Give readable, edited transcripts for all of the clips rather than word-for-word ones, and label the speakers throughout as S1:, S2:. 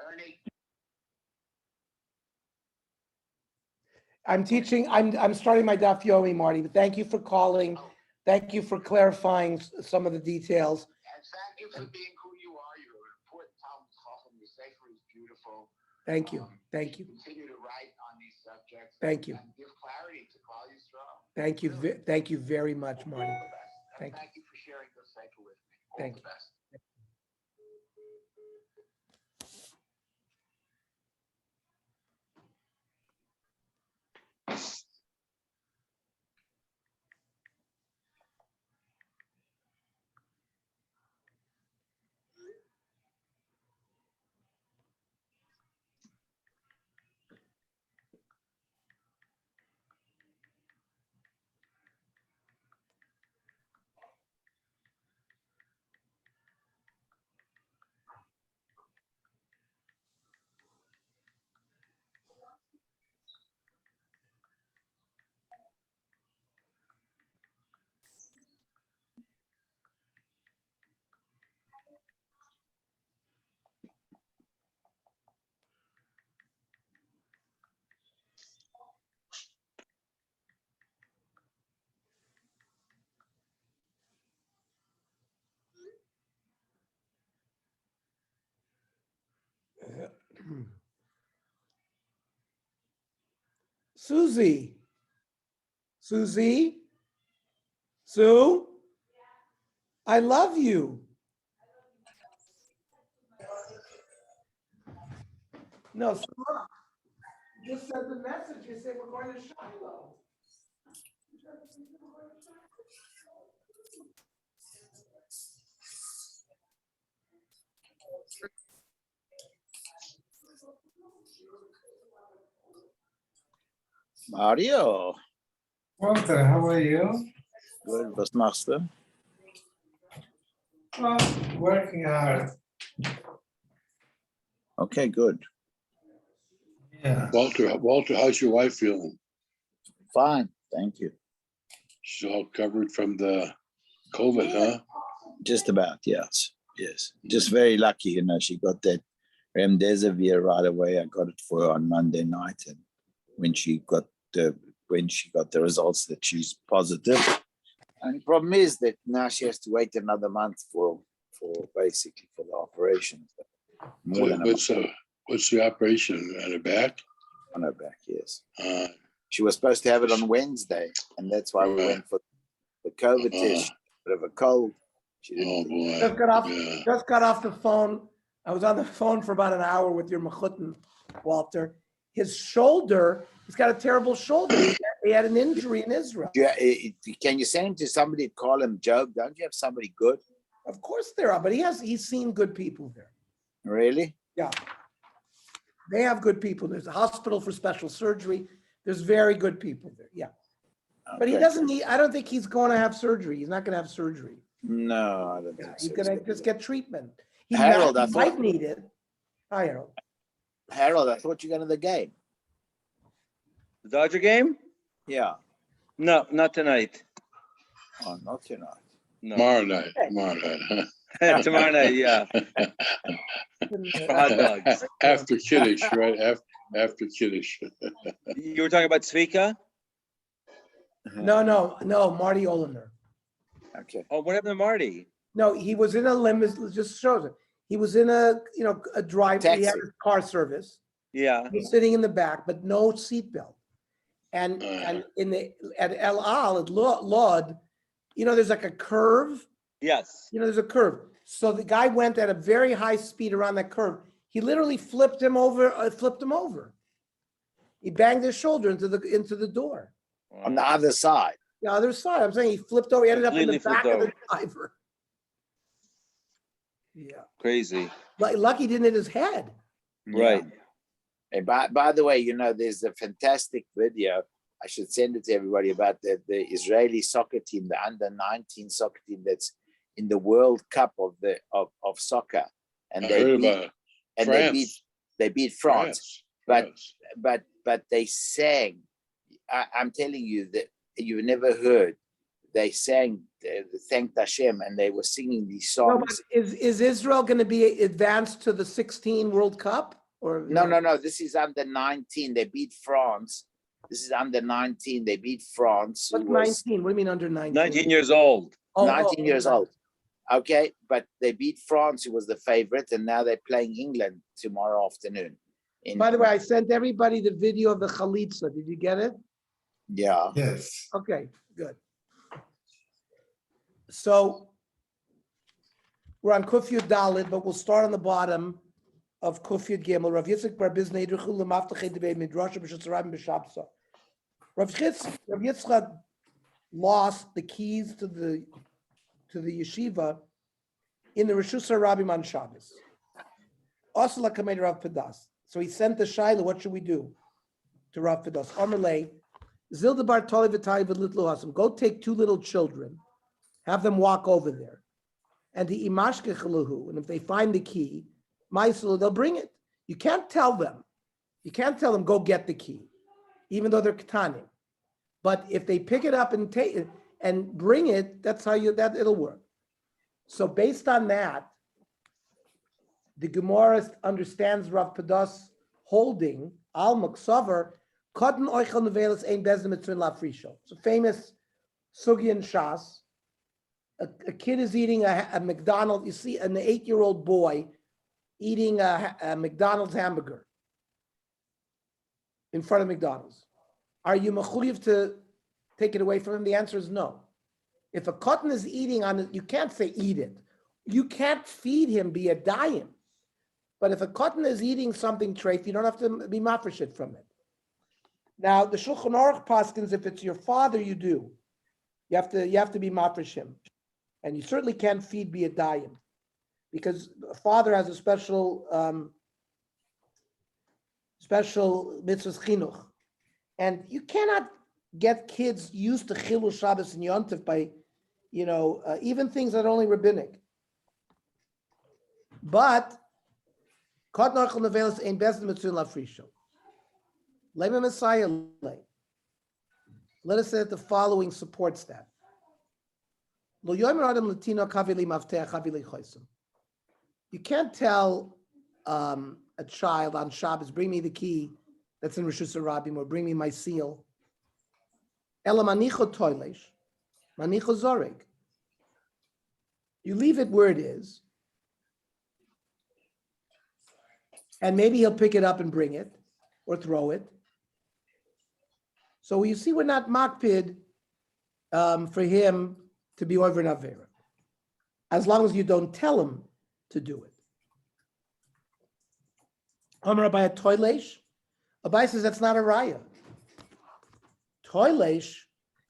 S1: Ernie.
S2: I'm teaching, I'm starting my Daf Yomi, Marty, but thank you for calling. Thank you for clarifying some of the details.
S1: And thank you for being who you are. You're an important Talmud Chacham. Your sefer is beautiful.
S2: Thank you. Thank you.
S1: Continue to write on these subjects.
S2: Thank you.
S1: And give clarity to Klal Yisrael.
S2: Thank you.
S1: Really.
S2: Thank you very much, Marty.
S1: All the best.
S2: Thank
S1: Thank you for sharing your sefer with me. All
S2: Thank
S1: the
S2: you.
S1: best.
S2: Susie. Susie? Sue? I love you. No, Sarah just sent the message. You said we're going to Shiloh.
S3: Mario,
S4: Walter, how are you?
S3: good. Was machst du?
S4: Well, working hard.
S3: Okay, good.
S4: Yeah.
S5: Walter, how's your wife feeling?
S3: Fine, thank you.
S5: She's all covered from the COVID, huh?
S3: Just about, yes. Yes. Just very lucky, she got that remdesivir right away. I got it for her on Monday night, and when she got the results that she's positive. And the problem is that now she has to wait another month for basically for the operation. More than a month.
S5: What's the operation on her back?
S3: On her back, yes. She was supposed to have it on Wednesday, and that's why we went for the COVID test. Bit of a cold. She didn't.
S5: Boy.
S2: Just got off the phone. I was on the phone for about an hour with your mechutin, Walter. His shoulder, he's got a terrible shoulder. He had an injury in Israel.
S3: Yeah, can you send him to somebody to call him Job? Don't you have somebody good?
S2: Of course there are, but he's seen good people there.
S3: Really?
S2: Yeah. They have good people. There's a hospital for special surgery. There's very good people there. Yeah. But he doesn't need, I don't think he's going to have surgery. He's not going to have surgery.
S3: No, I don't think so.
S2: He's going to just get treatment. He
S3: Harold,
S2: might need it. Hi, Harold.
S3: Harold, I thought you were going to the game.
S6: The Dodger game?
S3: Yeah.
S6: No, not tonight.
S3: Oh, not tonight.
S6: No.
S5: Tomorrow night.
S6: Tomorrow night, yeah. For hot dogs.
S5: After Kiddush, right? After Kiddush.
S6: You were talking about Zvika?
S2: No, Marty Oliner.
S3: Okay.
S6: Oh, what happened to Marty?
S2: No, he was in a limousine, just shows it. He was in a drive, he had a car service.
S6: Yeah.
S2: He's sitting in the back, but no seatbelt. And at El Al, at Lod, there's like a curve.
S6: Yes.
S2: There's a curve. So the guy went at a very high speed around that curve. He literally flipped him over. He banged his shoulder into the door.
S3: On the other side.
S2: The other side. I'm saying he flipped over. He ended up in the back of the driver. Yeah.
S6: Crazy.
S2: Lucky didn't hit his head.
S6: Right.
S3: And by the way, there's a fantastic video. I should send it to everybody about the Israeli soccer team, the under-19 soccer team that's in the World Cup of soccer, and they beat France. But they sang. I'm telling you that you've never heard they sang, thanked Hashem, and they were singing these
S2: No, but
S3: songs.
S2: is Israel going to be advanced to the 16 World Cup? Or
S3: No. This is under 19. They beat France. This is under 19. They beat France.
S2: What's
S3: who was
S2: 19? What do you mean under 19?
S6: 19 years old.
S3: 19 years old. Okay, but they beat France, who was the favorite, and now they're playing England tomorrow afternoon.
S2: By the way, I sent everybody the video of the Chalitza. Did you get it?
S3: Yeah.
S4: Yes.
S2: Okay, good. So we're on Kuf Yud Daled, but we'll start on the bottom of Kuf Yud Gimel. Rav Yitzchak bar Bizna Yidruchu l'maftachei debei midrash b'shus rabim b'shabsa. Rav Yitzchak lost the keys to the yeshiva in the Rishus HaRabim on Shabbos. Also la kamed Rav Pedas. So he sent the Shaila, what should we do? To Rav Pedas. Amalei, Zilda bar Toli v'tai v'litlu hasim. Go take two little children, have them walk over there. And the imashke chaluhu, and if they find the key, Maisel, they'll bring it. You can't tell them. You can't tell them, go get the key, even though they're ketanim. But if they pick it up and take it and bring it, that's how it'll work. So based on that, the Gemara understands Rav Pedas holding al maksaver cotton oichel nevelis ein bezim mitzvin lafrisho. It's a famous sugi in Shas. A kid is eating a McDonald's. You see an 8-year-old boy eating a McDonald's hamburger in front of McDonald's. Are you mechuyev to take it away from him? The answer is no. If a cotton is eating on it, you can't say eat it. You can't feed him be a dayim. But if a cotton is eating something treif, you don't have to be mafresh from it. Now the Shulchan Aruch paskins, if it's your father, you do. You have to be mafresh him, and you certainly can't feed be a dayim, because a father has a special mitzvah chinuch, and you cannot get kids used to chilul Shabbos and Yontif by, even things that are only rabbinic. But let us say that the following supports that. You can't tell a child on Shabbos, bring me the key that's in Rishus HaRabim, or bring me my seal. Ela manicho toilesh, manicho zoreg. You leave it where it is, and maybe he'll pick it up and bring it, or throw it. So you see, we're not makpid for him to be over an avera, as long as you don't tell him to do it. Amar Abai toilesh. Abai says that's not a raya. Toilesh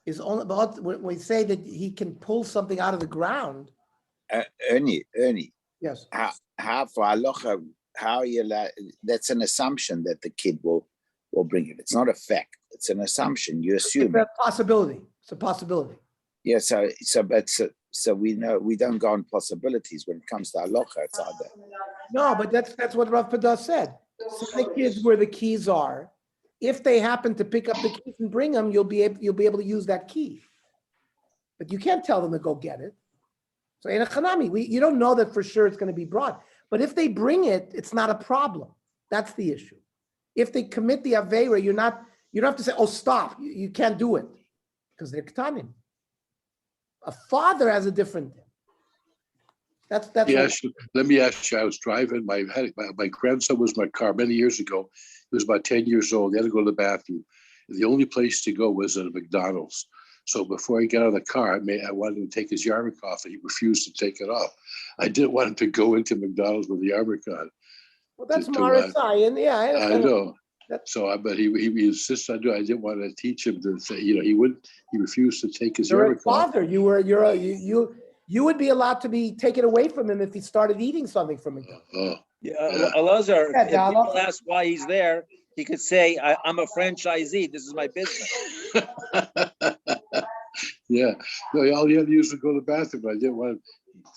S2: is only about when we say that he can pull something out of the ground.
S3: Ernie.
S2: Yes.
S3: How for halacha? How you that's an assumption that the kid will bring it. It's not a fact. It's an assumption. You assume.
S2: It's a possibility. It's a possibility.
S3: Yeah. So we know we don't go on possibilities when it comes to halacha. It's other.
S2: No, but that's what Rav Pedas said. Send the kids where the keys are. If they happen to pick up the keys and bring them, you'll be able to use that key. But you can't tell them to go get it. So in a chanami, you don't know that for sure it's going to be brought. But if they bring it, it's not a problem. That's the issue. If they commit the aveira, you don't have to say, oh, stop, you can't do it, because they're ketanim. A father has a different thing. That's
S5: Yes, let me ask you, I was driving, my grandson was in my car many years ago. He was about 10 years old. He had to go to the bathroom. The only place to go was at a McDonald's. So before he got out of the car, I wanted him to take his yarmulke off, and he refused to take it off. I didn't want him to go into McDonald's with the yarmulke on.
S2: Well, that's Marasayan, yeah.
S5: I know. So, but he insisted on doing it. I didn't want to teach him to say, he refused to take his
S2: You're a
S5: yarmulke off.
S2: father. You would be allowed to be taken away from him if he started eating something from McDonald's.
S6: Elazar,
S2: Yeah,
S6: if people ask why he's there, he could say, I'm a franchisee. This is my business.
S5: Yeah. No, all he had to use was go to the bathroom. I didn't want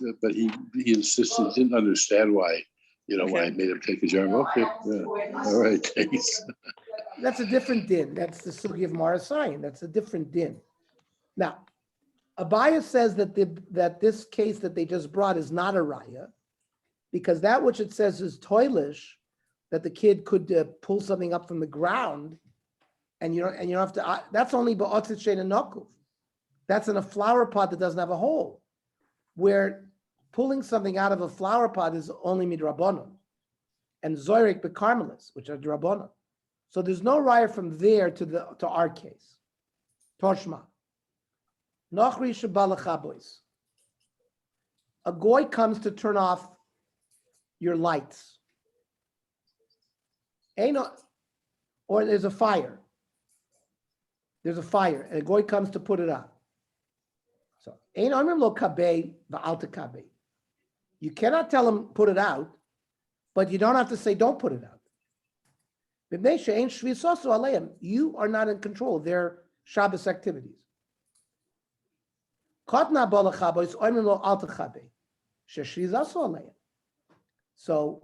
S5: him, but he insisted, didn't understand why, why I made him take his yarmulke. Okay, yeah. All right, thanks.
S2: That's a different din. That's the sugi of Marasayan. That's a different din. Now, Abaya says that that this case that they just brought is not a raya, because that which it says is toilish, that the kid could pull something up from the ground, and you don't have to. That's only ba'otzit shein and nokuv. That's in a flower pot that doesn't have a hole, where pulling something out of a flower pot is only midrabanon, and zorik bekarmelis, which are drabanon. So there's no raya from there to our case. Toshma. Nochri shabalachabois. A goy comes to turn off your lights. Or there's a fire. There's a fire, and a goy comes to put it out. So, you cannot tell him put it out, but you don't have to say don't put it out. You are not in control of their Shabbos activities. So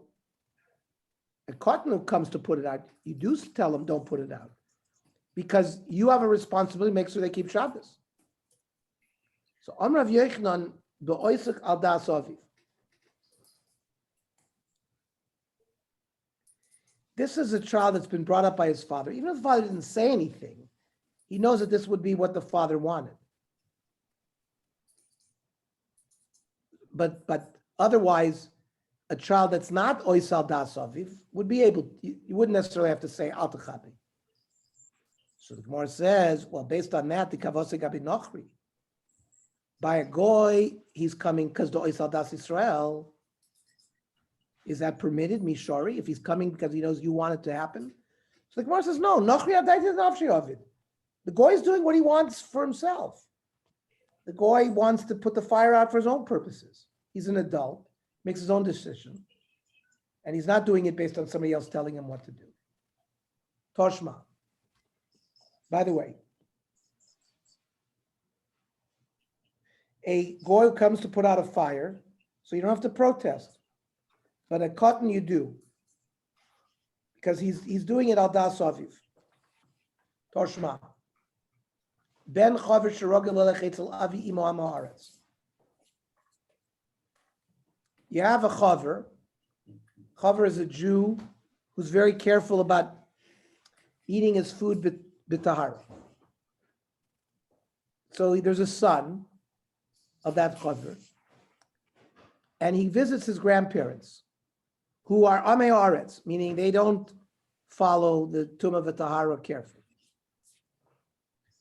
S2: a cotton who comes to put it out, you do tell them don't put it out, because you have a responsibility to make sure they keep Shabbos. So Amrav Yochanan be'oisik al das aviv. This is a child that's been brought up by his father. Even if the father didn't say anything, he knows that this would be what the father wanted. But otherwise, a child that's not oisal das aviv would be able. You wouldn't necessarily have to say al techabi. So the Gemara says, well, based on that, the kavosei gabi nochri. By a goy, he's coming because the oisal das Israel. Is that permitted, Mishori, if he's coming because he knows you want it to happen? So the Gemara says, no, Nochri Adaitis Nafshi Ovid. The goy is doing what he wants for himself. The goy wants to put the fire out for his own purposes. He's an adult, makes his own decision, and he's not doing it based on somebody else telling him what to do. Toshma. By the way, a goy comes to put out a fire, so you don't have to protest. But a cotton you do, because he's doing it al das aviv. Toshma. Ben chaver sherogel lelechetzel avi imo ha'aretz. You have a chaver. Chaver is a Jew who's very careful about eating his food b'tahara. So there's a son of that chaver, and he visits his grandparents, who are amei haaretz, meaning they don't follow the tumah v'tahara carefully.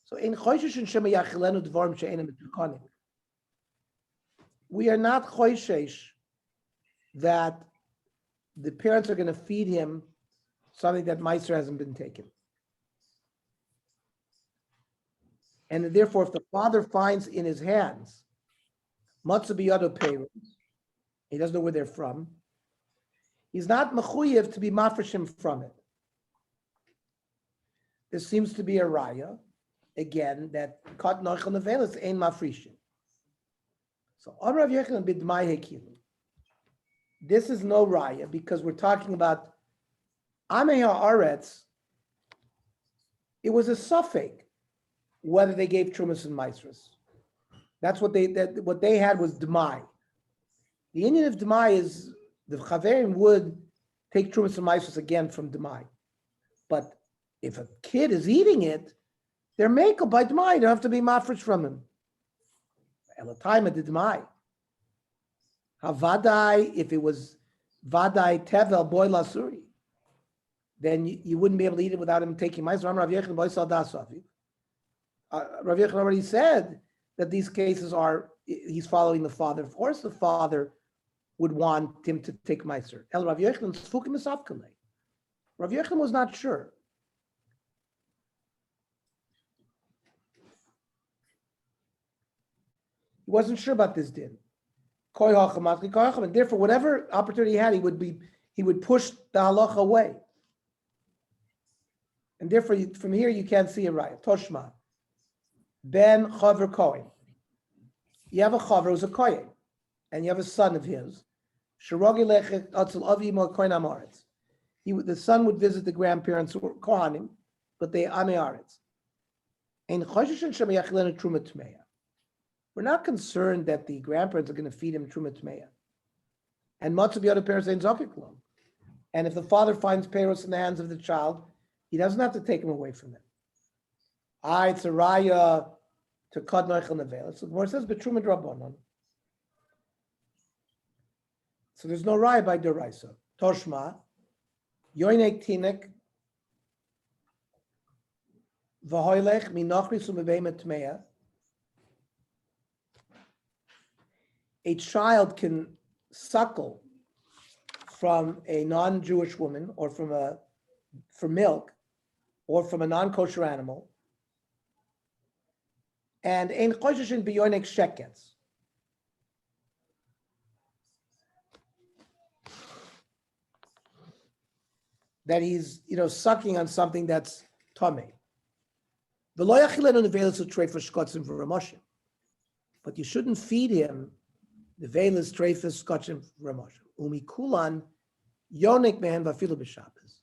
S2: So in choishesh and shema yachilenu dvarim she'enim mitzukonim, we are not choishesh that the parents are going to feed him something that meiser hasn't been taken. And therefore, if the father finds in his hands matzah biyado peiros, he doesn't know where they're from, he's not mechuyev to be mafreshim from it. There seems to be a raya, again, that kat noichel nevelis ein mafreshim. So Amrav Yochanan b'dmai hekilu. This is no raya because we're talking about amei haaretz. It was a suffix whether they gave trumas and maisras. That's what they had was dmai. The Indian of dmai is the chaverim would take trumas and maisras again from dmai, but if a kid is eating it, they're makel by dmai. You don't have to be mafresh from him. Elatayma did dmai. Havadai, if it was vadai tevel boy lasuri, then you wouldn't be able to eat it without him taking maisra. Rav Yochanan boy saldasavi. Rav Yochanan already said that these cases are he's following the father. Of course, the father would want him to take meiser. El Rav Yochanan sfukim esavkale. Rav Yochanan was not sure. He wasn't sure about this din. And therefore, whatever opportunity he had, he would push the halacha away. And therefore, from here you can't see a raya. Toshma. Ben chaver kohen. You have a chaver who's a kohen, and you have a son of his. The son would visit the grandparents who were kohanim, but they amei aretz. And choshesh shem yachlenu truma tmeya. we're not concerned that the grandparents are going to feed him truma tmeya. And much of the other parents ain't zakik. And if the father finds peiros in the hands of the child, he doesn't have to take him away from them. It's a raya to cut noichel nevel. So the Gemara says betruma drabanan. So there's no raya by deraisa. Toshma, yoinek tinek, v'hoylech minachri sumebeimet tmeya. A child can suckle from a non-Jewish woman, or from milk, or from a non-kosher animal, and ein choshishin biyonik shekets. That he's, sucking on something that's tamei. V'lo yachilenu nevelis u'treifus shkotzim v'ramoshim. But you shouldn't feed him the velis treifus shkotzim v'ramoshim. Umi kulan yonik man vafilu b'Shabbos.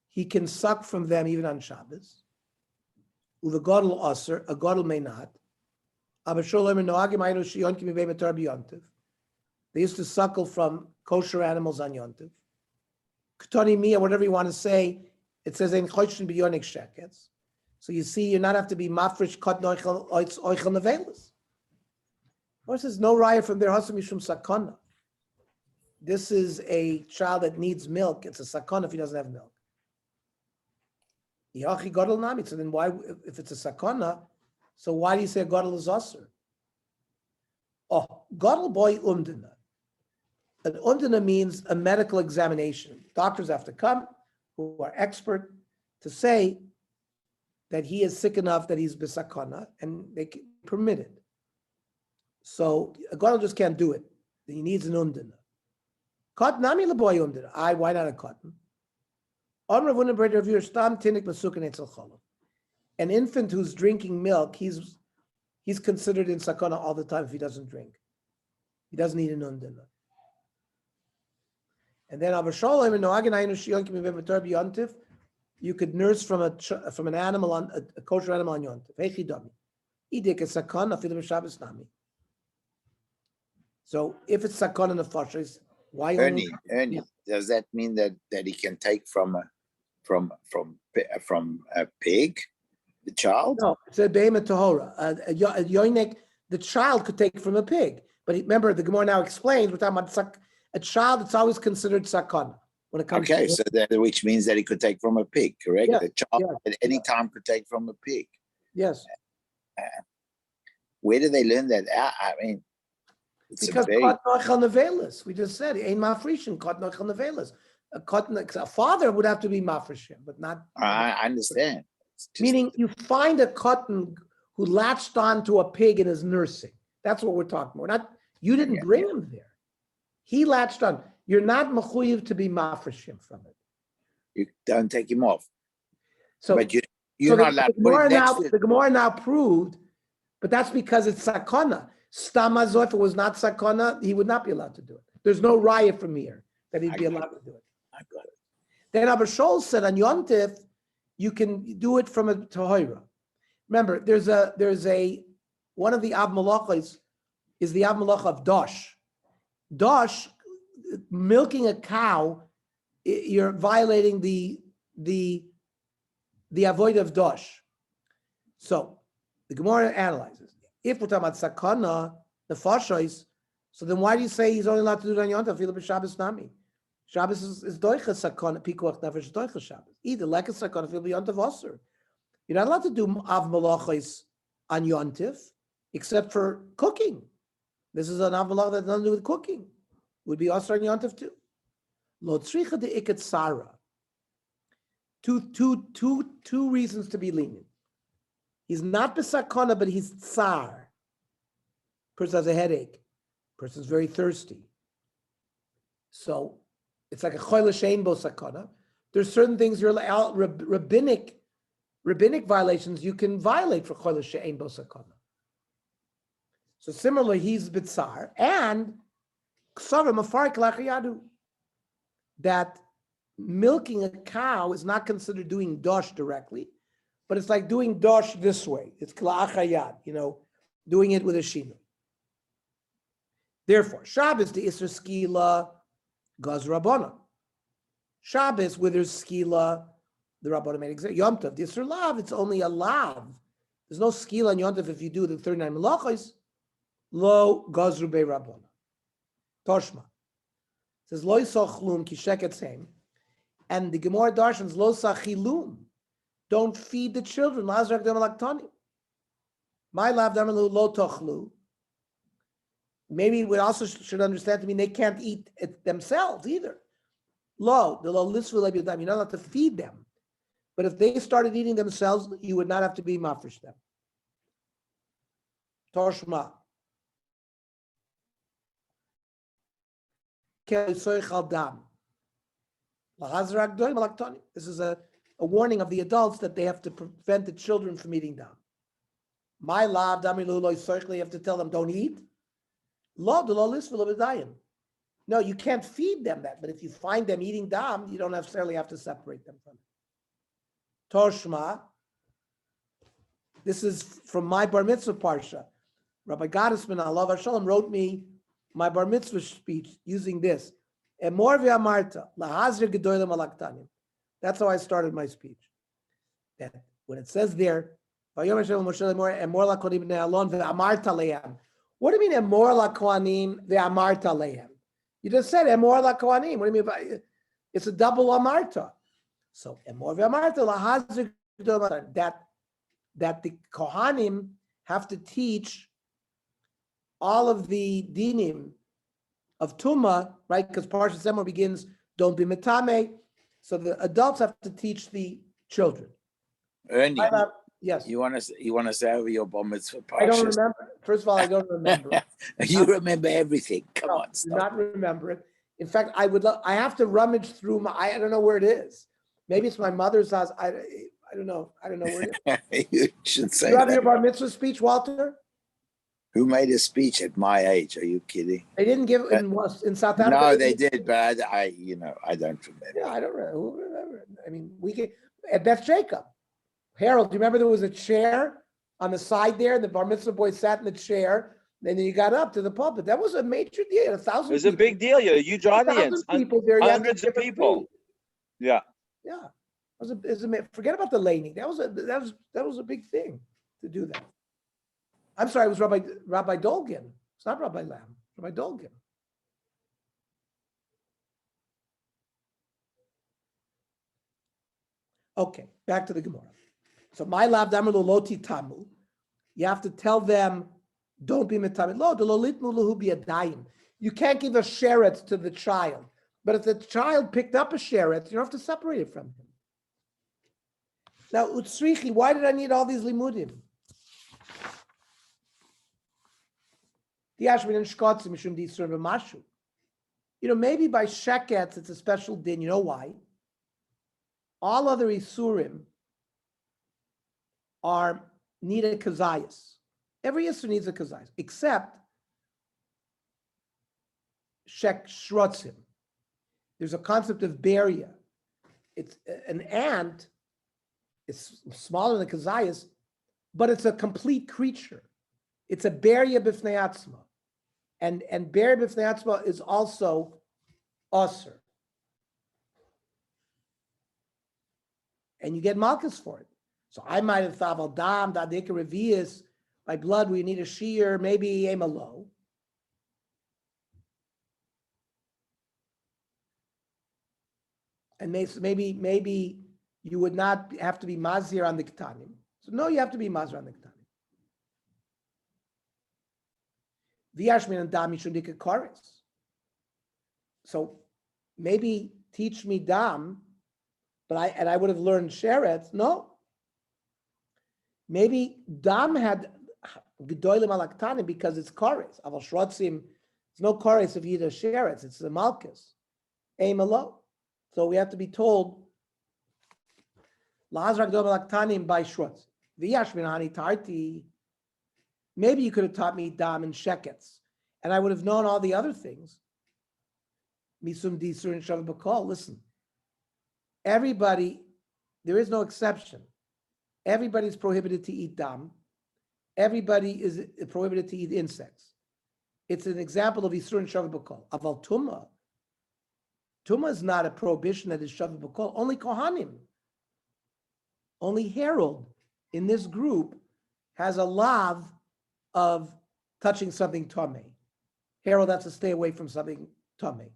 S2: He can suck from them even on Shabbos. Uva godel aser, a godel may not. They used to suckle from kosher animals on Yontiv. Ketani Mia, whatever you want to say, it says in Chodshin Biyonik Shekets. So you see, you not have to be mafresh kat noichel oichel nevelis. Or says no raya from their hasam mishum sakana. This is a child that needs milk. It's a sakana if he doesn't have milk. Yachi godel nami. So then why, if it's a sakana, so why do you say a godel is aser? Oh, godel boy umdina. An umdina means a medical examination. Doctors have to come, who are expert, to say that he is sick enough that he's bisakana, and they can permit it. So a godel just can't do it. He needs an umdina. Cotton nami leboy umdina. Why not a cotton? An infant who's drinking milk, he's considered in sakana all the time if he doesn't drink. He doesn't need an undina. And then you could nurse from an animal on a kosher animal on yontif. So if it's sakana in the fashis, why
S3: Ernie,
S2: Yeah.
S3: does that mean that he can take from a pig, the child?
S2: No, it's a behemoth tahora. A yoinek, the child could take from a pig. But remember, the Gemara now explains, we're talking about a child, it's always considered sakana when it comes
S3: Okay,
S2: to...
S3: so that, which means that he could take from a pig, correct?
S2: Yeah,
S3: The child
S2: yeah.
S3: at any time could take from a pig.
S2: Yes.
S3: Where do they learn that? I mean, it's
S2: Because
S3: a very...
S2: kot noichel nevelis, we just said, ein mafrishin, kot noichel nevelis. A father would have to be mafrishim, but not...
S3: I understand. It's just-
S2: Meaning you find a cotton who latched onto a pig and is nursing. That's what we're talking about. You didn't bring him there. He latched on. You're not mechuyev to be mafreshim from it.
S3: you don't take him off.
S2: So,
S3: But you're not allowed to put it next to
S2: the Gemara now proved, but that's because it's sakana. Stamazor, if it was not sakana, he would not be allowed to do it. There's no raya from here that he'd be allowed to do it.
S3: I got it.
S2: Then Abba Shol said on Yontif, you can do it from a Tahira. Remember, there's a one of the Av Malachas is the Av Malach of Dosh. Dosh, milking a cow, you're violating the avoid of Dosh. So the Gemara analyzes. If we're talking about sakana, the fashais, so then why do you say he's only allowed to do it on Yontif? Feel Shabbos nami. Shabbos is doicha sakana pikuach nefesh doicha Shabbos. Either like a sakana feel Yontif aser. You're not allowed to do av malachos on Yontif except for cooking. This is an av malach that has nothing to do with cooking. Would be aser on Yontif too. Lo tzricha de iket sara. Two reasons to be lenient. He's not besakana, but he's tsar. Person has a headache. Person's very thirsty. So it's like a choyle shein bo sakana. There's certain things you're rabbinic violations you can violate for choyle shein bo sakana. So similarly, he's bitzar and ksarim afarik lachiyadu. That milking a cow is not considered doing dosh directly, but it's like doing dosh this way. It's kla'achayad, doing it with a shino. Therefore, Shabbos the Isser Skila Gaz Rabbana. Shabbos with there's Skila, the Rabbana made example. Yom Tov, the Isser Lav, it's only a Lav. There's no Skila on Yom Tov if you do the 39 Melachos. Lo Gazru Be Rabbana. Toshma. It says Lo Yisochlum Ki Sheket Same. And the Gemara Darshans Lo Sachilum. Don't feed the children. Lazrak Dem Alaktani. My Lav Damalu Lo Tochlu. Maybe we also should understand to mean they can't eat it themselves either. Lo, the lo lisvu lebiyadam. You're not allowed to feed them. But if they started eating themselves, you would not have to be mafresh them. Toshma. This is a warning of the adults that they have to prevent the children from eating dam. My lav damilu lo you have to tell them don't eat. No, you can't feed them that, but if you find them eating dam, you don't necessarily have to separate them from it. Toshma, this is from my bar mitzvah parsha. Rabbi Gottesman, Allah Shalom, wrote me my bar mitzvah speech using this. Emor ve'amarta, lahazir gedolim alaktanim. That's how I started my speech. That when it says there, emor lakonim ne'alon ve'amarta le'am. What do you mean emor lakonim ve'amarta le'am? You just said emor lakonim. What do you mean by it's a double amarta? So emor ve'amarta lahazir gedolim that the kohanim have to teach all of the dinim of Tuma, right? Because Parshat Semor begins, don't be metame. So the adults have to teach the children.
S3: Ernie,
S2: yes.
S3: You want to say over your bar mitzvah parsha?
S2: I don't remember. First of all, I don't remember.
S3: You remember everything. Come on,
S2: do
S3: stop.
S2: not remember it. In fact, I have to rummage through I don't know where it is. Maybe it's my mother's house. I don't know. I don't know where it is.
S3: You should say
S2: You have
S3: that.
S2: your bar mitzvah speech, Walter?
S3: Who made a speech at my age? Are you kidding?
S2: They didn't give it in South Africa.
S3: No, they did, but I don't remember.
S2: Yeah, I don't remember. Who remember? I mean, we get at Beth Jacob. Harold, do you remember there was a chair on the side there? The bar mitzvah boy sat in the chair. And then you got up to the pulpit. That was a major deal. 1,000.
S6: It was a big deal. Yeah, huge audience.
S2: People there.
S6: Hundreds of people. Yeah.
S2: Yeah. Forget about the laning. That was a big thing to do that. I'm sorry, it was Rabbi Dolgin. It's not Rabbi Lamb. Rabbi Dolgin. Okay, back to the Gemara. So my lav damer loti tamu. You have to tell them, don't be metamid. Lo delolitmu lahu biyadayim. You can't give a sheret to the child. But if the child picked up a sheret, you don't have to separate it from him. Now, utsrichi, why did I need all these limudim? Maybe by shekets it's a special din. You know why? All other isurim need a kazayas. Every isur needs a kazayas, except shek shrotzim. There's a concept of beria. It's an ant. It's smaller than kazayas, but it's a complete creature. It's a beria b'fnei atzma. And beria b'fnei atzma is also osir. And you get malchus for it. So I might have thought, well, dam, dadika revius, by blood we need a shear, maybe emalo. And maybe you would not have to be mazir on the ketanim. So no, you have to be mazir on the ketanim. V'yashmin and dam yishundika kares. So maybe teach me dam, but I would have learned sheret. No. Maybe dam had gedolim alaktanim because it's kares. Aval shrotzim, there's no kares if you eat a sheret. It's the malchus. Aim alo. So we have to be told lahazrak gedolim alaktanim by shrotz. V'yashmin hani tarti. Maybe you could have taught me dam and shekets, and I would have known all the other things. Misum disur and shav bakol. Listen, everybody, there is no exception. Everybody's prohibited to eat dam, everybody is prohibited to eat insects. It's an example of Yisur and Shavu B'Kol. Aval Tumah. Tumah is not a prohibition that is Shavu B'Kol. Only Kohanim. Only Herald in this group has a lav of touching something Tomei. Herald has to stay away from something Tomei.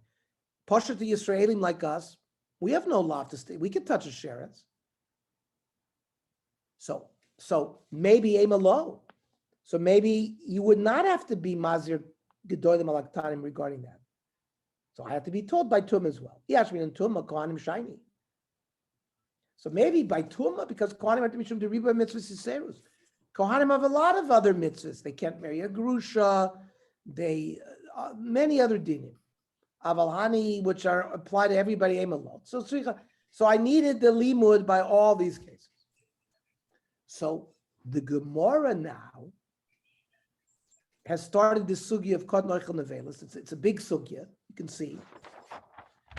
S2: Pasha to Yisraelim like us, we have no lav to stay. We can touch a sheretz. So maybe aim low. So maybe you would not have to be Mazir Gedolim Alaktanim regarding that. So I have to be told by Tum as well. Yashmin and Tumah, Kohanim shiny. So maybe by Tumah, because Kohanim have to be Shum Deriba mitzvahs Yiserus. Kohanim have a lot of other mitzvahs. They can't marry a Grusha, many other dinim. Avalhani, which are applied to everybody, aim alone. So I needed the limud by all these cases. So the Gemara now has started this sugya of Kod Noichel Nevelis. It's a big sugya, you can see.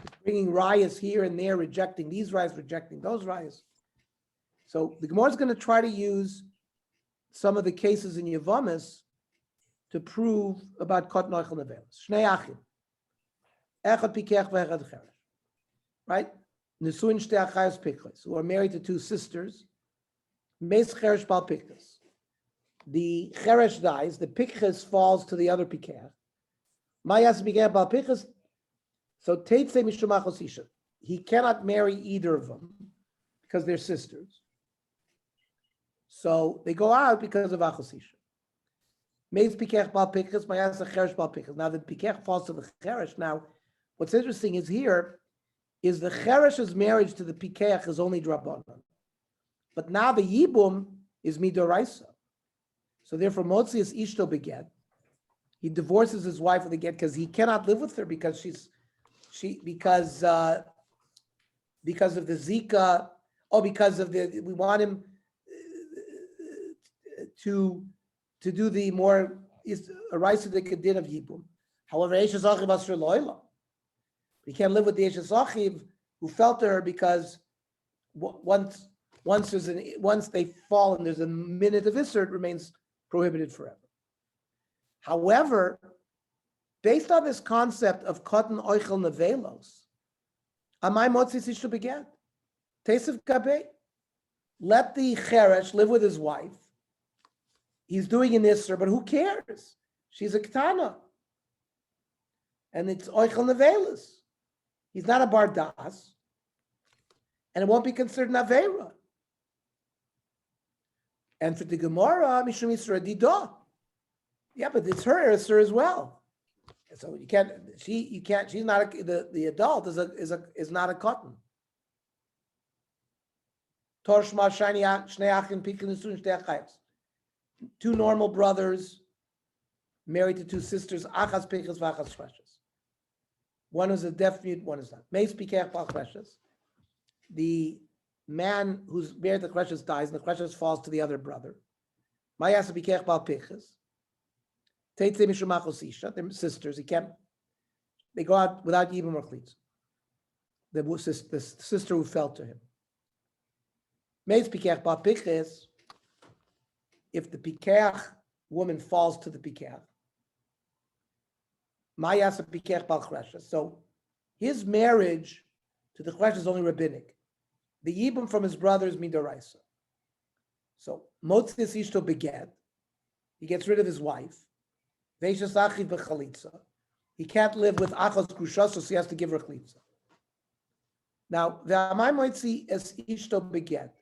S2: It's bringing rayas here and there, rejecting these rayas, rejecting those rayas. So the Gemara is going to try to use some of the cases in Yevamos to prove about Kod Noichel Nevelis. Shnei Achim. Echad Pikech ve'echad Cheresh. Right? Nesuin Shtei Achayos Pikches, who are married to two sisters. Meis Cheresh Bal Pikches. The Cheresh dies, the Pikches falls to the other Pikech. Mayas Pikech Bal Pikches. So Teitze Mishum Achos Isha. He cannot marry either of them because they're sisters. So they go out because of Achos Isha. Meis Pikech Bal Pikches, Mayas Cheresh Bal Pikches. Now the Pikech falls to the Cheresh. Now, what's interesting is here is the Cheresh's marriage to the Pikech is only Drabanan. But now the Yibum is Midoraisa. So therefore, Motzias Ishto beget. He divorces his wife with a get because he cannot live with her because because of the Zika. Because of we want him to do the more Araisa the Kedin of Yibum. However, Eshes Achiv Asher Loila. We can't live with the Eshes Achiv who fell to her because once they fall and there's a minute of Isser, it remains prohibited forever. However, based on this concept of cotton oichel nevelos, amai motzis ishtu beget, teisiv gabe, let the cheresh live with his wife. He's doing an Isser, but who cares? She's a ketana. And it's oichel nevelos. He's not a bardas. And it won't be considered an aveira. And for the Gemara, Mishum Yisra Didah. Yeah, but it's her Isser as well. And so you can't, she's not, the adult is not a cotton. Torshma Shani Shnei Achim Pikin Nisun Shtei Achayos. Two normal brothers married to two sisters, Achas Pichas V'Achas Chreshes. One is a deaf mute, one is not. Meis Pikech Bal Chreshes. The man who's married to the Chreshes dies, and the Chreshes falls to the other brother. Mayasa Pikech Bal Pichas. Teitze Mishum Achos Isha. They're sisters. They go out without Yibum or Chlitz. The sister who fell to him. Meis Pikech Bal Pichas. If the Pikech woman falls to the Pikech, Mayasa Pikech Bal Chreshes. So his marriage to the Chreshes is only rabbinic. The Yibum from his brother is Midoraisa. So Motzias Ishto beget. He gets rid of his wife. Veishas Achiv B'Chalitza. He can't live with Achos Grusha, so he has to give her Chalitza. Now, the Amai Motzias Ishto beget.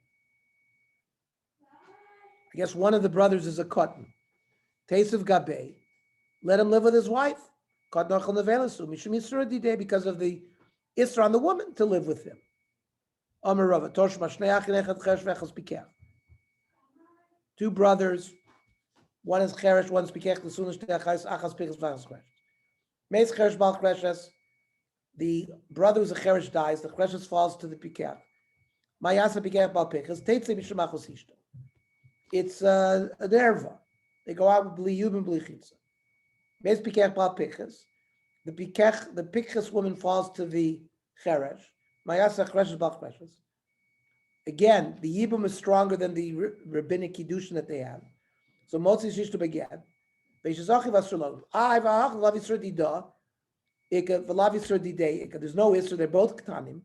S2: I guess one of the brothers is a cotton. Teisiv Gabe. Let him live with his wife. Kod Nochel Nevelasu. Mishum Yisra Didei, because of the Isra on the woman to live with him. Amar Rava. Toshma Shnei Achin Echad Cheresh V'Echad Pikech. Two brothers. One is Cheresh, one is Pikech. The Sunish Teachais Achas Pichas V'Achas Cheresh. Meis Cheresh Bal Chreshes. The brother who's a Cheresh dies. The Chreshes falls to the Pikech. Mayasa Pikech Bal Pichas. Teitze Mishum Achos Ishto. It's a derva. They go out with Bli Yub and Bli Chitza. Meis Pikech Bal Pichas. The Pikches woman falls to the Cheresh. Mayasa Cheresh Bal Chreshes. Again, the Yibum is stronger than the rabbinic kiddushin that they have. So Motzi Shish to beget. Beishazachi Vasulov. I Vahach Lavisur Dida. Ika Valavisur Dide. Ika. There's no Isser, they're both Ketanim.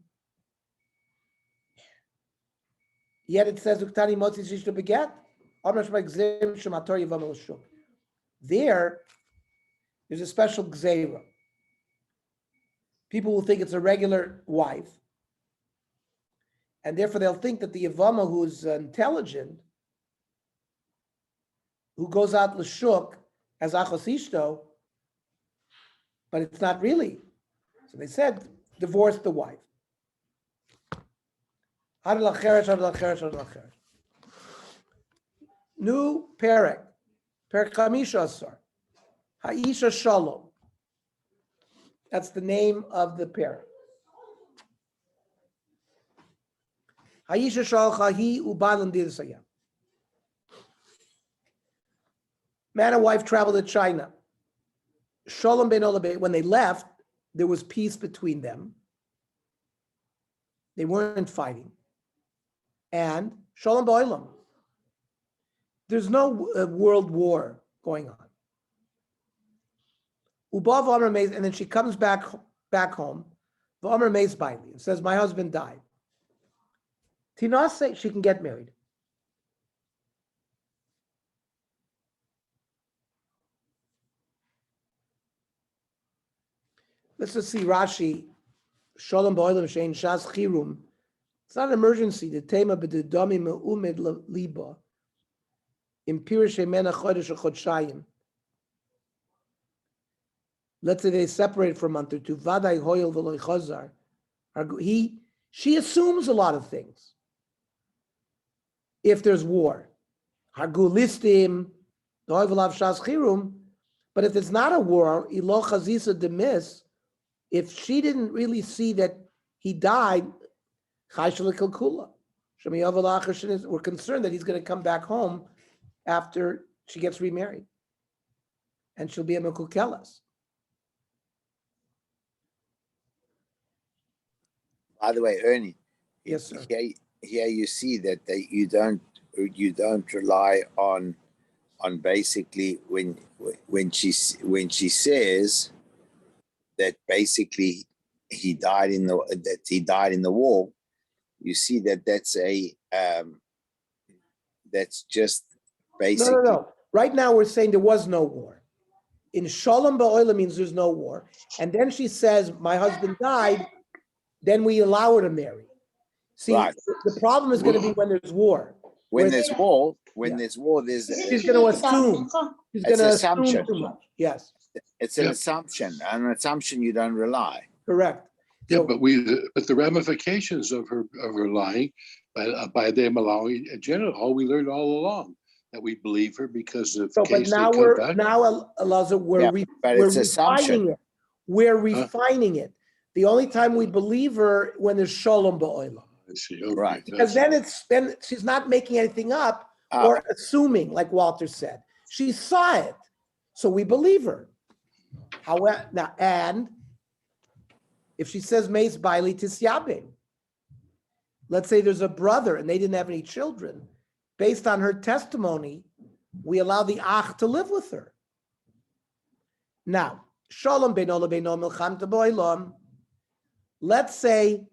S2: Yet it says Uktani Motzi Shish to beget. There's a special gzeira. People will think it's a regular wife, and therefore they'll think that the Yevama who's intelligent, who goes out l'shuk as achos ishto, but it's not really. So they said, divorce the wife. New perek, perek chamisha asar, ha'isha shalom. That's the name of the perek. Ha'isha shalom chahi ubalan dirsayam. Man and wife traveled to China. Shalom ben olabe. When they left, there was peace between them. They weren't fighting. And shalom ba'olam. There's no world war going on. Ubav Amr Meis, and then she comes back home. V'Amr Meis Baili and says, "My husband died." Tinase, she can get married. Let's just see Rashi. Shalom ba'olam shein shas chirum. It's not an emergency. The tema b'dedami me'umid liba. Let's say they separate for a month or two. She assumes a lot of things. If there's war, but if it's not a war, if she didn't really see that he died, we're concerned that he's going to come back home after she gets remarried, and she'll be a mekukelas.
S3: By the way, Ernie.
S2: Yes, sir.
S3: Here you see that you don't rely on basically when she says that basically he died in the war. You see that's just basically.
S2: No. Right now we're saying there was no war. In Shalom Ba'olam means there's no war. And then she says, my husband died, then we allow her to marry. See,
S3: Right.
S2: The problem is going to be when there's war.
S3: When there's war, there's
S2: she's going to assume. She's going to assume too much. Yes.
S3: It's an assumption. On an assumption you don't rely.
S2: Correct.
S5: Yeah,
S2: So,
S5: but the ramifications of her lying by them allowing in general, we learned all along that we believe her because of
S2: but
S5: case
S2: now
S5: they come back.
S2: Elazar,
S3: But
S2: we're
S3: it's assumption.
S2: refining it. We're refining it. The only time we believe her when there's Shalom Ba'olam.
S5: I see. Okay.
S3: Right.
S2: Because then she's not making anything up or assuming, like Walter said. She saw it, so we believe her. However, now and if she says Meis Baili Tisyabin, let's say there's a brother and they didn't have any children, based on her testimony, we allow the Ach to live with her. Now, Shalom Beino Lebeino Milcham Boilam. Let's say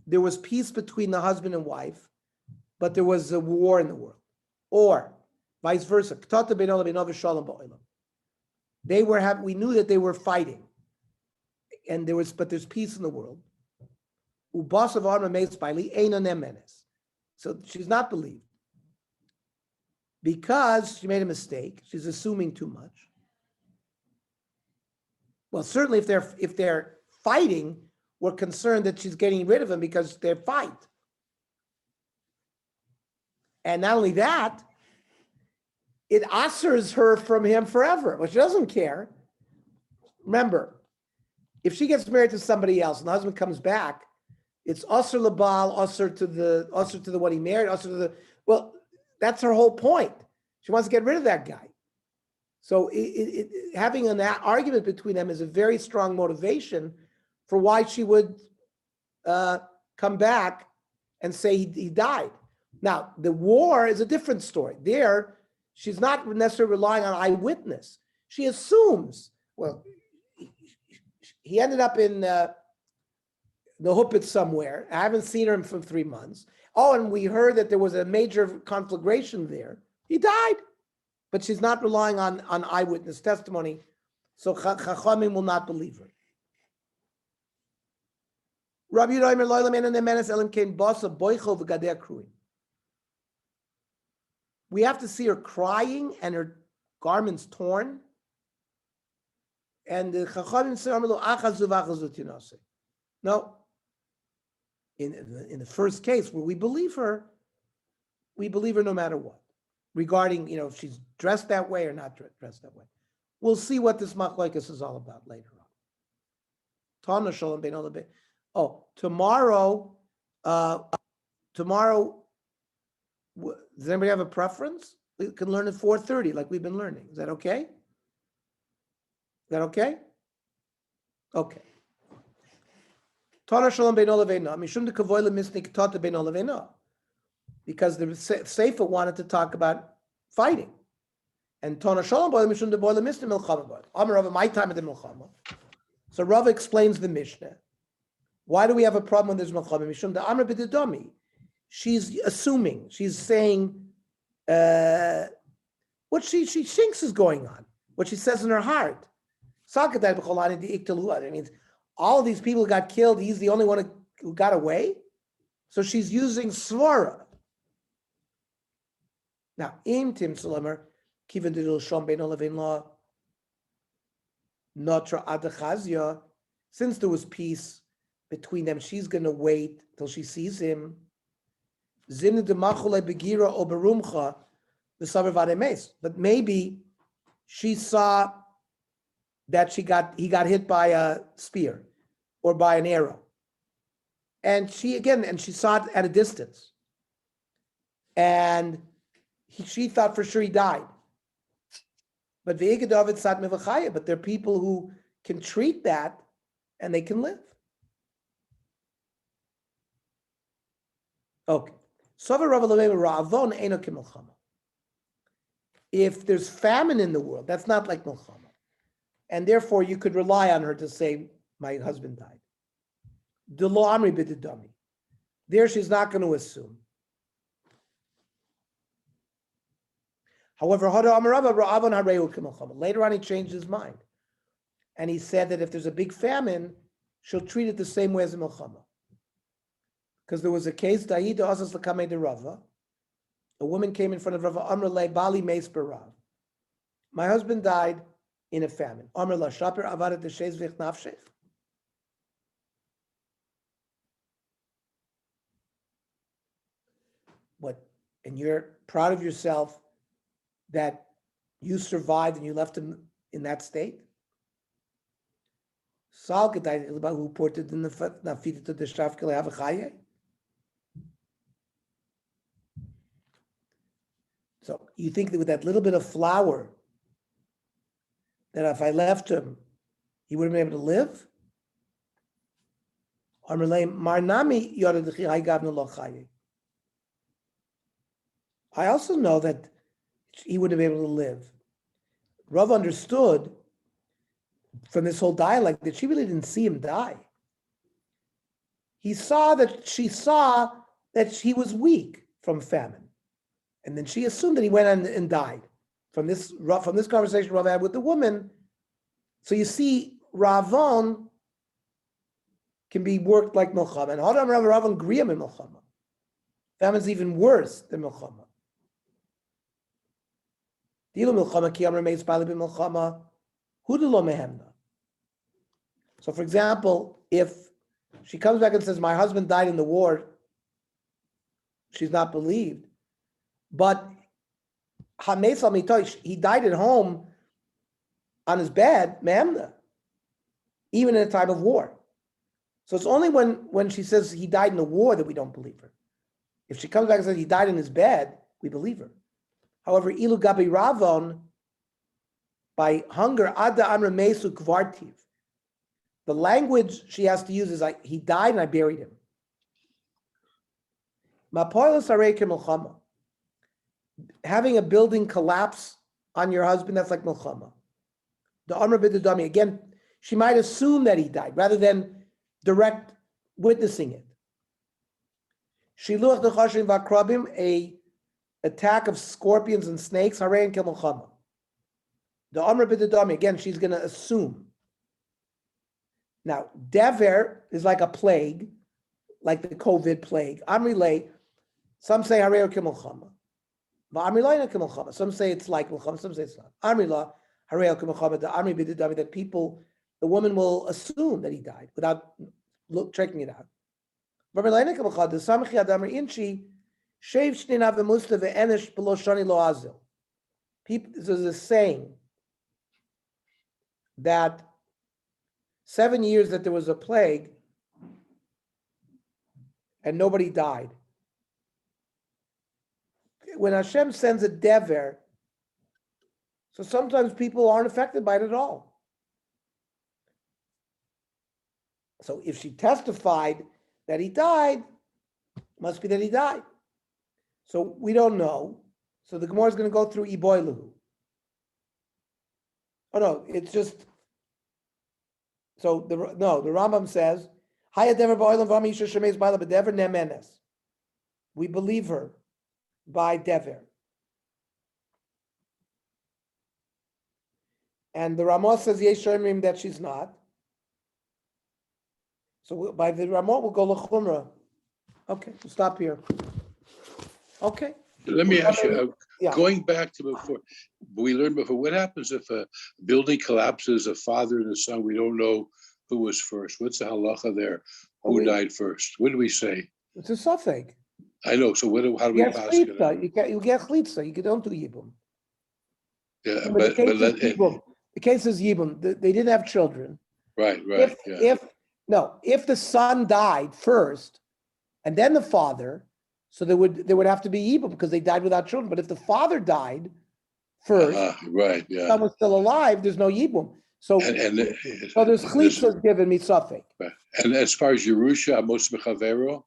S2: there was peace between the husband and wife, but there was a war in the world, or vice versa. We knew that they were fighting, and but there's peace in the world. So she's not believed because she made a mistake. She's assuming too much. Well, certainly if they're fighting, we're concerned that she's getting rid of him because they fight. And not only that, it assers her from him forever, but she doesn't care. Remember, if she gets married to somebody else and the husband comes back, it's usher labal, usher to the one he married, usher to the, well, that's her whole point. She wants to get rid of that guy. So having an argument between them is a very strong motivation for why she would come back and say he died. Now, the war is a different story. There, she's not necessarily relying on eyewitness. She assumes, well, he ended up in the Huppet somewhere. I haven't seen him for 3 months. Oh, and we heard that there was a major conflagration there. He died. But she's not relying on eyewitness testimony. So Chachamim will not believe her. Rabbi Yehuda Loy Lamen Nemenes Elim Kein Basa Boichel V'Gadei Kruim. We have to see her crying and her garments torn. And the Chachamim say, Achazu v'achazu tinase. No. In the first case where we believe her no matter what. Regarding, if she's dressed that way or not dressed that way. We'll see what this machlokes is all about later on. Tana Shalom Bein Olam. Oh, tomorrow, does anybody have a preference? We can learn at 4:30 like we've been learning. Is that okay? Okay. Tana Shalom Bein Olam Mishum de Kavoy Lemisnik Tata Bein Olam. Because the Sefer wanted to talk about fighting. And Tana Shalom Boy Mishum de Boy Lemisnik Milchama Boy. Amar Rava, my time at the Milchama. So Rava explains the Mishnah. Why do we have a problem when there's Milchama? Mishum de Amar B'Didomi. She's assuming. She's saying what she thinks is going on. What she says in her heart. It means all of these people got killed. He's the only one who got away. So she's using svara. Now, im tim salamer kiven de shom bein olavin law notra adachazia. Since there was peace between them, she's going to wait till she sees him. Zimne de machule begira oberumcha the saber vademes. But maybe she saw that he got hit by a spear or by an arrow. And she saw it at a distance. And she thought for sure he died. But there are people who can treat that and they can live. Okay. If there's famine in the world, that's not like milchama. And therefore you could rely on her to say, my husband died. There she's not going to assume. However, later on he changed his mind. And he said that if there's a big famine, she'll treat it the same way as a milchama. Because there was a case, a woman came in front of Rava, Amrle Bali Meis Barav. My husband died in a famine. Amrla Shaper Avadet Deshez Vich Nafshech. What? And you're proud of yourself that you survived and you left him in that state? Sal gedai about who ported in the nafit to the shafkel have a chaye. So you think that with that little bit of flour, that if I left him, he would have been able to live? I also know that he would have been able to live. Rav understood from this whole dialogue that she really didn't see him die. She saw that he was weak from famine. And then she assumed that he went on and died. From this conversation Rav had with the woman, so you see, Ravon can be worked like milchama. And Hadam Ravon griyam in milchama. Famine's even worse than milchama. Dilu milchama ki amar meis bali b'milchama hudelo mehemna. So, for example, if she comes back and says, "My husband died in the war," she's not believed. But he died at home on his bed, mehemna, even in a time of war. So it's only when she says he died in the war that we don't believe her. If she comes back and says he died in his bed, we believe her. However, ilu gabi ravon, by hunger, ada amra mesu kvartiv. The language she has to use is like, he died and I buried him. Mapoilos arei milchama. having a building collapse on your husband, that's like milchama. The Amr b'dadami, again, she might assume that he died rather than direct witnessing it. Shiluach dechashim v'akrabim, a attack of scorpions and snakes, harei and milchama. The Amr b'dadami, again, she's going to assume. Now, dever is like a plague, like the COVID plague. Amrilei, some say harei or milchama. Some say it's like milchama, some say it's not. Amrila, harei milchama, the amri b'dadami, that people, the woman will assume that he died without checking it out. People, there's a saying that 7 years that there was a plague and nobody died. When Hashem sends a dever, so sometimes people aren't affected by it at all. So if she testified that he died, must be that he died. So we don't know. So the Gemara is going to go through Iboiluhu. Oh no, it's just, so the Rambam says, we believe her by dever. And the Ramah says yesh shomrim that she's not. So by the Ramah we'll go l'chumra. Okay, we'll stop here. Okay.
S5: Let me ask you,
S2: Yeah.
S5: going back to before, we learned before, what happens if a building collapses, a father and a son, we don't know who was first? What's the halacha there? Who died first? What do we say?
S2: It's a suffix.
S5: I know, so how do we
S2: You
S5: pass it?
S2: get chlitza. You don't do yibum.
S5: Yeah,
S2: But the case is yibum. They didn't have children.
S5: right,
S2: If the son died first, and then the father, so there would have to be yibum because they died without children. But if the father died first,
S5: right,
S2: the son was still alive, there's no yibum. So there's chlitzas given me suffix.
S5: Right. And as far as Yerusha, Amos Mechavero,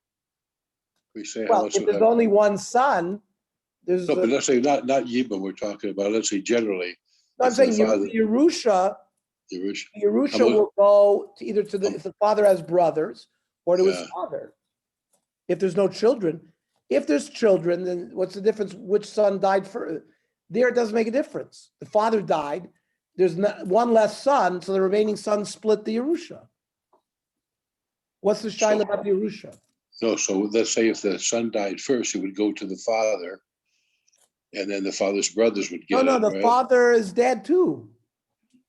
S5: we say
S2: Well, if there's only one son, there's
S5: no, but let's say not Yibam we're talking about. Let's say generally.
S2: I'm saying Yerusha will go to either to if the father has brothers or to his father. If there's no children, if there's children, then what's the difference? Which son died first? There it doesn't make a difference. The father died. There's one less son, so the remaining sons split the Yerusha. What's the shaila about the Yerusha?
S5: No, so let's say if the son died first, it would go to the father, and then the father's brothers would get it.
S2: No, the father is dead too.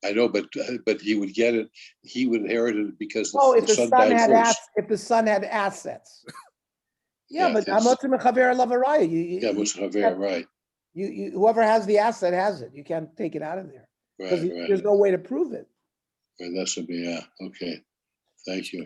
S5: I know, but he would get it. He would inherit it because
S2: if
S5: the son died first.
S2: If the son had assets. But
S5: right.
S2: Whoever has the asset has it. You can't take it out of there because there's no way to prove it.
S5: Right, that should be okay. Thank you.